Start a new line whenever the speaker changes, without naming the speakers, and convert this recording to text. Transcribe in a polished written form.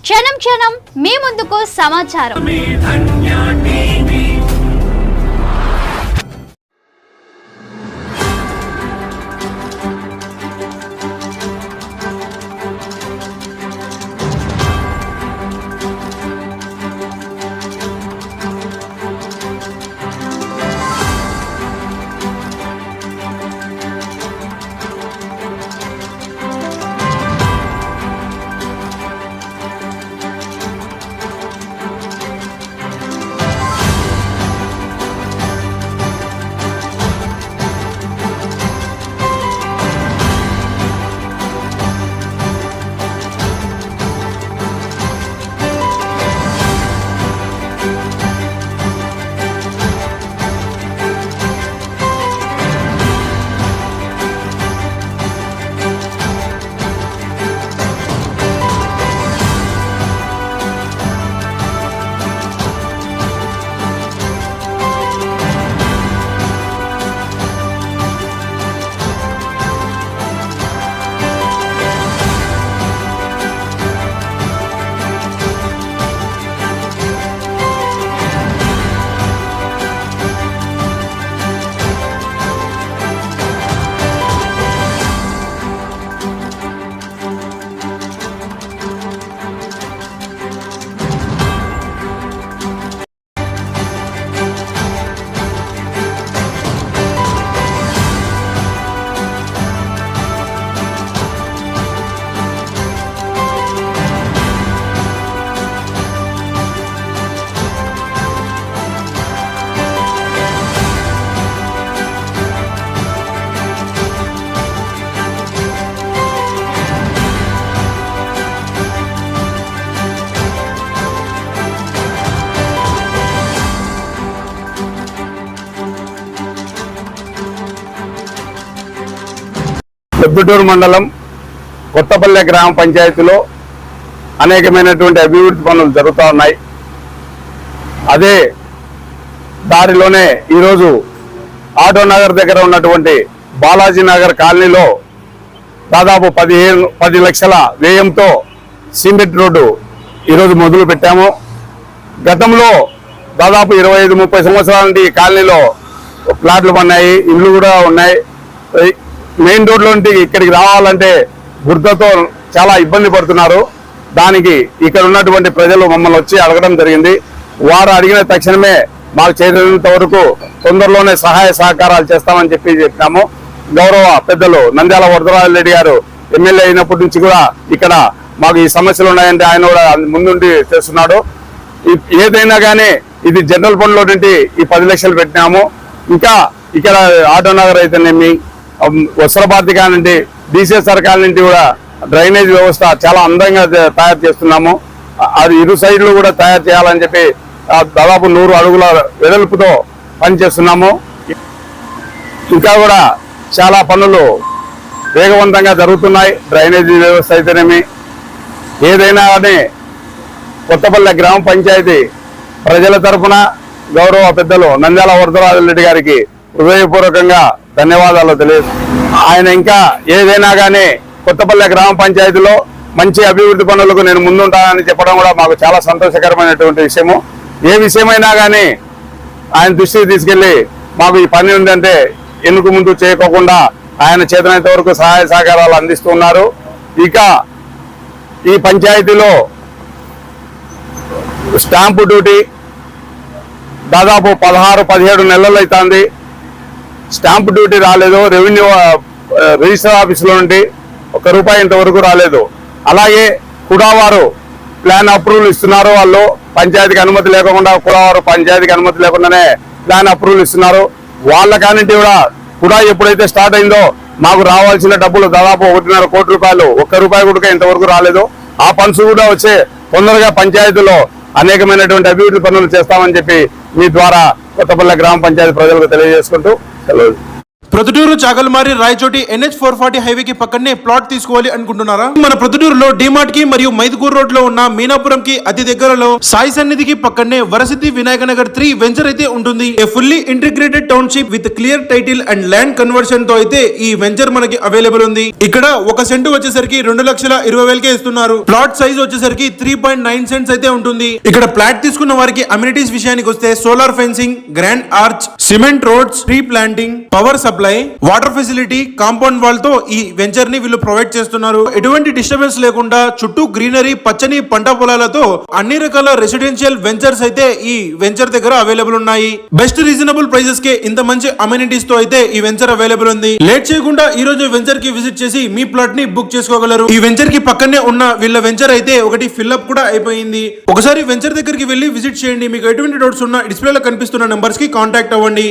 క్షణం క్షణం మీ ముందుకు సమాచారం.
పెబ్బటూరు మండలం కొత్తపల్లె గ్రామ పంచాయతీలో అనేకమైనటువంటి అభివృద్ధి పనులు జరుగుతూ ఉన్నాయి. అదే దారిలోనే ఈరోజు ఆటో నగర్ దగ్గర ఉన్నటువంటి బాలాజీ నగర్ కాలనీలో దాదాపు 10 లక్షల వ్యయంతో సిమెంట్ రోడ్డు ఈరోజు మొదలు పెట్టాము. గతంలో దాదాపు 25-30 సంవత్సరాల నుండి ఈ కాలనీలో ప్లాట్లు ఉన్నాయి, ఇళ్ళు కూడా ఉన్నాయి. మెయిన్ రోడ్లో నుండి ఇక్కడికి రావాలంటే బురదతో చాలా ఇబ్బంది పడుతున్నారు. దానికి ఇక్కడ ఉన్నటువంటి ప్రజలు మమ్మల్ని వచ్చి అడగడం జరిగింది. వారు అడిగిన తక్షణమే మాకు చేసినంత వరకు తొందరలోనే సహాయ సహకారాలు చేస్తామని చెప్పినాము. గౌరవ పెద్దలు నంద్యాల వరదరాజరెడ్డి గారు ఎమ్మెల్యే అయినప్పటి నుంచి కూడా ఇక్కడ మాకు ఈ సమస్యలు ఉన్నాయంటే ఆయన కూడా ముందుండి చేస్తున్నాడు. ఏదైనా కానీ ఇది జనరల్ ఫండ్లో నుండి ఈ 10 లక్షలు పెట్టినాము. ఇంకా ఇక్కడ ఆటో నగర్ అయితేనేమి, వస్త్రభారతి కానింటి, డిసిఎస్ఆర్ కాలనీ కూడా డ్రైనేజ్ వ్యవస్థ చాలా అందంగా తయారు చేస్తున్నాము. అది ఇరు సైడ్లు కూడా తయారు చేయాలని చెప్పి దాదాపు 100 అడుగుల వెడల్పుతో పనిచేస్తున్నాము. ఇంకా కూడా చాలా పనులు వేగవంతంగా జరుగుతున్నాయి. డ్రైనేజీ వ్యవస్థ అయితేనేమి, ఏదైనా కానీ కొత్తపల్లె గ్రామ పంచాయతీ ప్రజల తరఫున గౌరవ పెద్దలు నంద్యాల వరదరాజరెడ్డి గారికి హృదయపూర్వకంగా ధన్యవాదాలు తెలియజేస్తున్నాను. ఆయన ఇంకా ఏదైనా కానీ కొత్తపల్లె గ్రామ పంచాయతీలో మంచి అభివృద్ధి పనులకు నేను ముందుంటానని చెప్పడం కూడా మాకు చాలా సంతోషకరమైనటువంటి విషయము. ఏ విషయమైనా కానీ ఆయన దృష్టికి తీసుకెళ్లి మాకు ఈ పని ఉందంటే ఎన్నుకు ముందు చేయకోకుండా ఆయన చేతనైనంత వరకు సహాయ సహకారాలు అందిస్తున్నారు. ఇక ఈ పంచాయతీలో స్టాంపు డ్యూటీ దాదాపు 16-17 నెలలు అవుతుంది. స్టాంపు డ్యూటీ రాలేదు. రెవెన్యూ రిజిస్టర్ ఆఫీసులో నుండి ₹1 ఇంతవరకు రాలేదు. అలాగే కూడా వారు ప్లాన్ అప్రూవల్ ఇస్తున్నారు. వాళ్ళు పంచాయతీకి అనుమతి లేకుండా కూడా వారు పంచాయతీకి అనుమతి లేకుండానే ప్లాన్ అప్రూవల్ ఇస్తున్నారు. వాళ్ళ కానింటి కూడా ఎప్పుడైతే స్టార్ట్ అయిందో మాకు రావాల్సిన డబ్బులు దాదాపు ₹1.5 కోటి ₹1 కూడా ఇంతవరకు రాలేదు. ఆ ఫండ్స్ కూడా వచ్చే తొందరగా పంచాయతీలో అనేకమైనటువంటి అభివృద్ధి పనులు చేస్తామని చెప్పి మీ ద్వారా కొత్తపల్లె గ్రామ పంచాయతీ ప్రజలకు తెలియజేసుకుంటూ సెలవు.
ప్రొద్దుటూరు చాగల్మారి రాయచోటి NH440 హైవే కి పక్కనే ప్లాట్ తీసుకోవాలి అనుకుంటున్నారా? మన ప్రొద్దుటూరులో డిమార్ట్ కి మరియు మైదుకూరు రోడ్ లో ఉన్న మీనాపురం కి అతి దగ్గరలో సాయి సన్నిధికి పక్కనే వరసిద్ధి వినాయక నగర్ 3 వెంచర్ అయితే ఉంటుంది. ఏ fully integrated township with clear title and land conversion తో అయితే ఈ వెంచర్ మనకి అవైలబుల్ ఉంది. ఇక్కడ ఒక సెంటు వచ్చేసరికి 2,20,000 ఇస్తున్నారు. ప్లాట్ సైజ్ వచ్చేసరికి 3.9 సెంట్స్ అయితే ఉంటుంది. ఇక్కడ ప్లాట్ తీసుకున్న వారికి అమ్యూనిటీస్ విషయానికి వస్తే solar fencing, grand arch, cement roads, tree planting, power supply, water facility, compound wall తో ఈ వెంచర్ ని వీళ్ళు ప్రొవైడ్ చేస్తున్నారు. ఎటువంటి డిస్టర్బెన్స్ లేకుండా చుట్టూ గ్రీనరీ, పచ్చని పంట పొలాలతో అన్ని రకాల రెసిడెన్షియల్ వెంచర్స్ అయితే ఈ వెంచర్ దగ్గర అవైలబుల్ ఉన్నాయి. బెస్ట్ రీజనబుల్ ప్రైజెస్ కే ఇంత మంచి అమ్యూనిటీస్ తో అయితే ఈ వెంచర్ అవైలబుల్ ఉంది. లేట్ చేయకుండా ఈ రోజు వెంచర్ కి విజిట్ చేసి మీ ప్లాట్ ని బుక్ చేసుకోగలరు. ఈ వెంచర్ కి పక్కనే ఉన్న వీళ్ళ వెంచర్ అయితే ఒకటి ఫిల్అప్ కూడా అయిపోయింది. ఒకసారి వెంచర్ దగ్గరికి వెళ్ళి విజిట్ చేయండి. మీకు ఎటువంటి డౌట్స్ ఉన్నా డిస్ప్లేలో కనిపిస్తున్న నంబర్స్ కి కాంటాక్ట్ అవ్వండి.